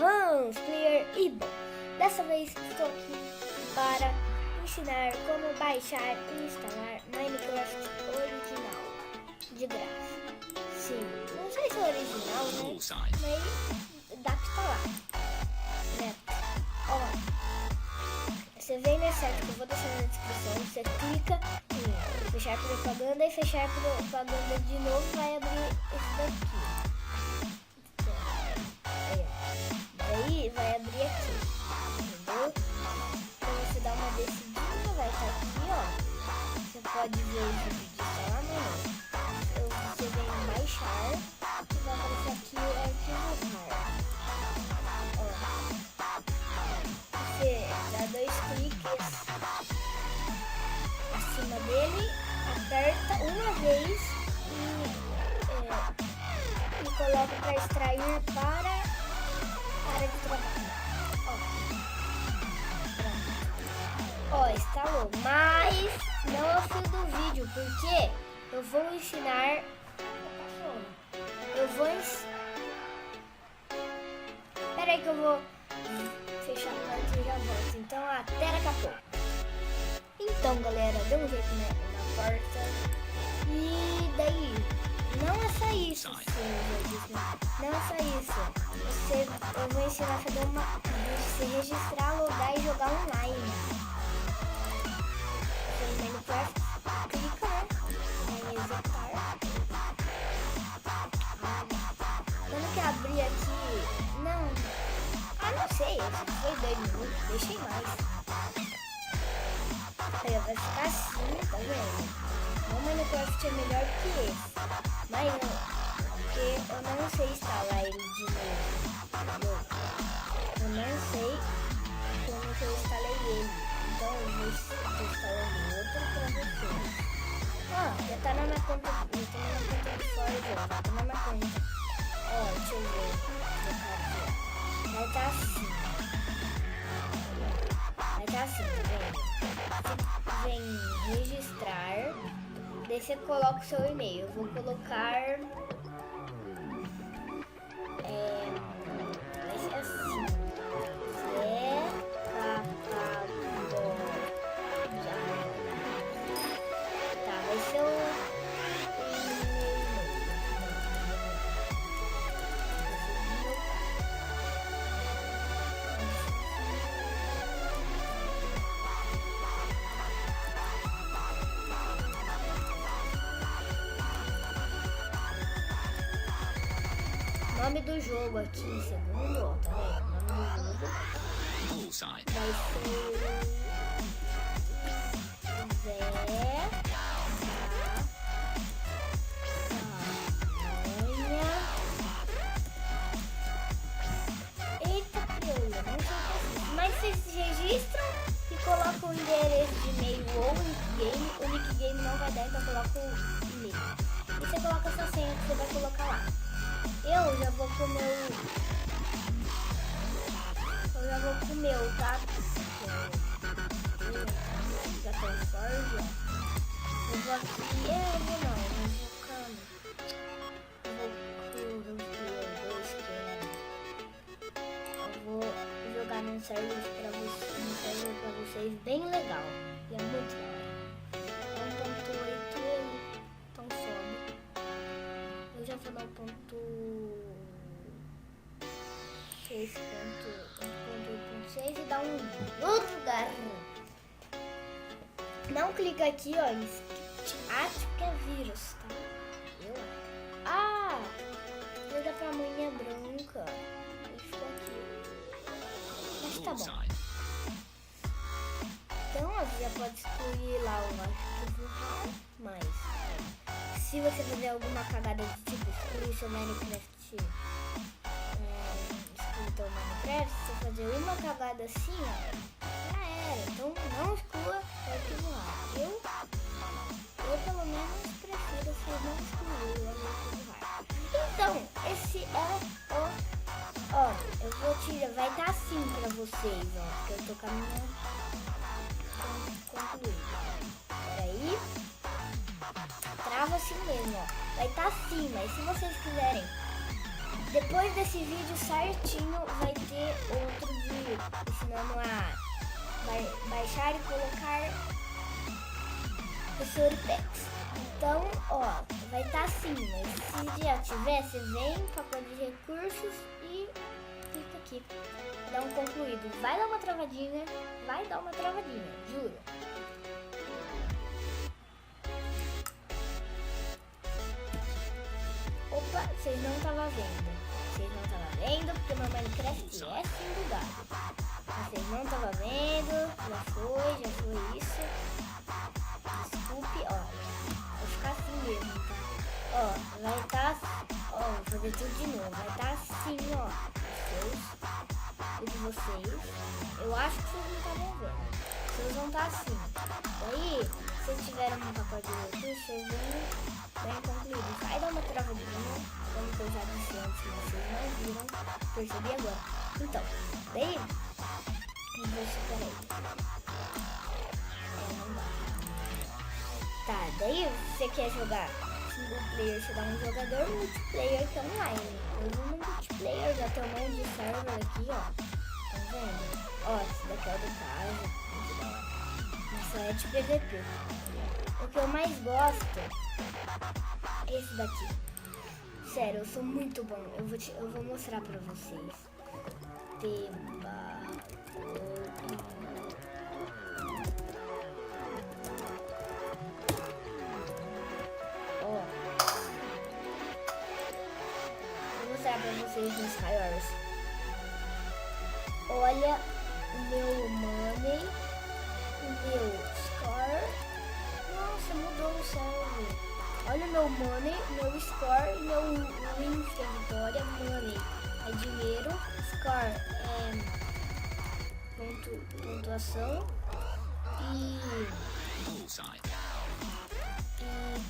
Hans Player e bom, dessa vez estou aqui para ensinar como baixar e instalar Minecraft original de graça. Sim, não sei se é original, né? Mas dá pra instalar, né? Ó, você vem nesse site que eu vou deixar na descrição, você clica em fechar propaganda e fechar propaganda de novo, vai abrir esse daqui. Daí vai abrir aqui, entendeu? Então você dá uma descidinha, vai estar aqui, ó. Você pode ver o vídeo de instalamento. Você vem em baixar e vai aparecer aqui o arquivo RAR. Você dá 2 cliques acima dele, aperta uma vez e coloca para extrair para de trabalho. Ó, instalou, mas não é o fim do vídeo, porque eu vou ensinar. Pera aí que eu vou fechar o quarto e já volto. Então até daqui a pouco. Então galera, deu um jeito na porta. E daí, não é só isso, não é só isso. Eu vou ensinar a fazer você registrar, logar e jogar online. Você em Minecraft, clica em executar. Quando que abrir aqui, não sei, foi 2 minutos, deixei mais. Aí vai ficar assim, tá vendo? O Minecraft é melhor que esse, mas não, porque eu não sei instalar ele de novo. Eu não sei como que eu instalei ele, então eu vou instalando outro pra vocês. Ó, já tá na minha conta, de fora já tá na minha conta. Ó, deixa eu ver, vai tá assim, tá vendo? Você vem registrar, daí você coloca o seu e-mail. Eu vou colocar vai ser assim, tá, vai ser o nome do jogo aqui, segundo, ó, tá vendo? O nome do jogo vai ser Eita, crioulo, não sei. Mas vocês registram e colocam o endereço de e-mail ou o nickgame não vai dar, então coloca o e-mail. E você coloca a sua senha que você vai colocar lá. Eu já vou pro meu, tá? Já tem forja. Eu vou aqui, eu vou jogar num server pra vocês bem legal. E é muito legal. 1.8 ele, então sobe. Eu já vou dar o ponto 6.6 e dá um outro lugar. Não clica aqui, ó, em acho que é vírus, tá? Vai dar pra manhã branca. Ele ficou aqui. Mas tá bom. Então, ó, você já pode excluir lá o arquivo RAR, mas se você fazer alguma cagada de tipo excluir seu Minecraft, se você fazer uma cagada assim, ó, já era. Então não exclua o arquivo RAR. Eu pelo menos prefiro você não excluir o arquivo RAR. Então, esse é o... Ó, eu vou tirar, vai estar assim pra vocês, ó, porque eu tô com a minha concluída. Peraí. Trava assim mesmo, ó. Vai estar assim, mas se vocês quiserem, depois desse vídeo certinho, vai ter ter outro de ensinando a baixar e colocar o seu text. Então, ó, vai estar assim, mas se já tiver, você vem, pacote de recursos e clica aqui. Dá um concluído. Vai dar uma travadinha, juro. Opa, vocês não estavam vendo. Porque meu Minecraft é assim bugado. Vocês não estavam vendo, já foi isso. Desculpe, ó. Vou ficar assim mesmo, tá? Ó, vai estar, ó, vou fazer tudo de novo. Vai estar assim, ó. O de vocês. Eu acho que vocês não estavam vendo. Vocês vão estar assim. Daí, se tiverem um pacote de recursos, vocês vêm concluído. Vai dar uma travadinha. Como que eu já disse antes, vocês não viram, percebi agora. Então, daí, não dá. Tá, daí você quer jogar single player, você dá um jogador, multiplayer que é online. Eu vou no multiplayer, já tem um monte de server aqui, ó. Tá vendo? Ó, esse daqui é o do caso, muito da hora. Isso é de PVP. O que eu mais gosto é esse daqui. Sério, eu sou muito bom. Eu vou mostrar pra vocês. Ó. Vou mostrar pra vocês nos maiores. Olha o meu money, o meu score. Nossa, mudou o server. Olha o meu money, meu score e meu wins, que é vitória. Money é dinheiro, score é pontuação e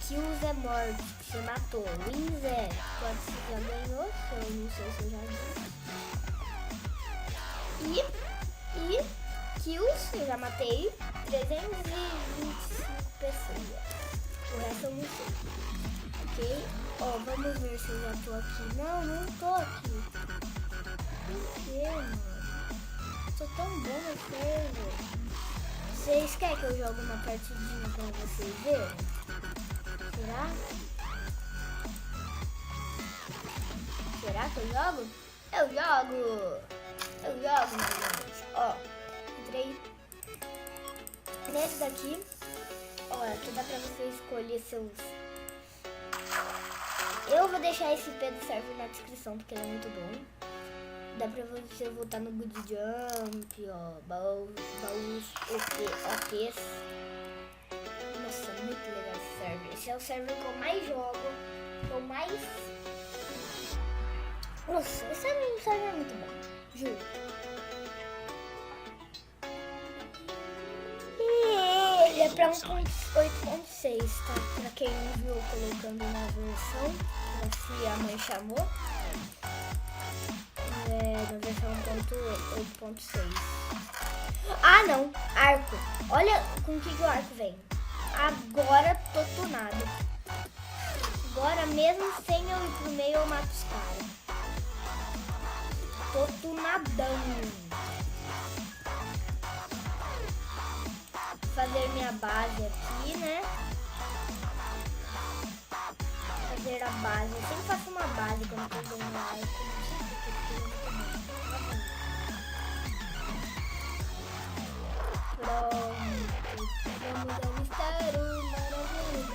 kills é morte, que você matou. Wins é quando você já ganhou, eu não sei se eu já disse. E kills, eu já matei 325 pessoas. O resto eu não sei. Ok? Ó, vamos ver se eu já tô aqui. Não tô aqui. Por quê, mano? Tô tão bom no server. Vocês querem que eu jogue uma partidinha pra vocês verem? Será? Será que eu jogo? Eu jogo, meus amigos. Ó, entrei nesse daqui. Olha, aqui dá pra você escolher seus... Eu vou deixar esse IP do server na descrição, porque ele é muito bom. Dá pra você voltar no Good Jump, ó, baús, OPs. Nossa, muito legal esse server. Esse é o server que eu mais jogo, Nossa, esse server é muito bom, juro. Ele é pra 1.8.6, tá? Pra quem não viu colocando na versão, assim a mãe chamou. Na versão 1.8.6. Ah, não! Arco. Olha com que o arco vem. Agora tô tunado. Agora, mesmo sem eu ir pro meio, eu mato os caras. Tô tunadão. Fazer minha base aqui, né? Fazer a base. Eu sempre faço uma base quando eu tô dando arco. Pronto. Vamos alistar o maravilhoso.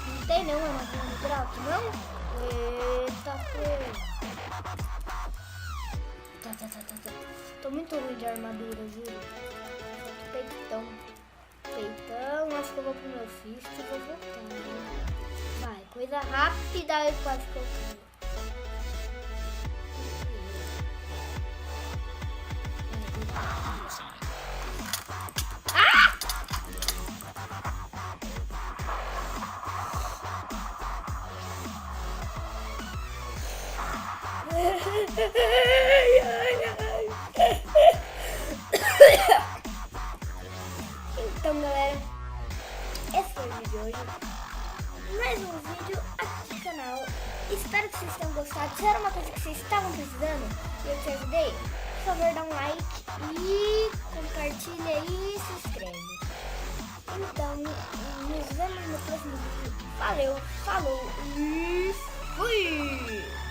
Não tem nenhuma armadilha no buraco, não? Eita, Tá. Tô muito ruim de armadura, juro. Peitão, acho que eu vou pro meu fist e vou voltar, né? Vai, coisa rápida e quase que eu caio. Então, galera, esse foi o vídeo de hoje. mais um vídeo aqui no canal. Espero que vocês tenham gostado. Se era uma coisa que vocês estavam precisando e eu te ajudei, por favor, dá um like e compartilha e se inscreve. Então, nos vemos no próximo vídeo. Valeu, falou e fui!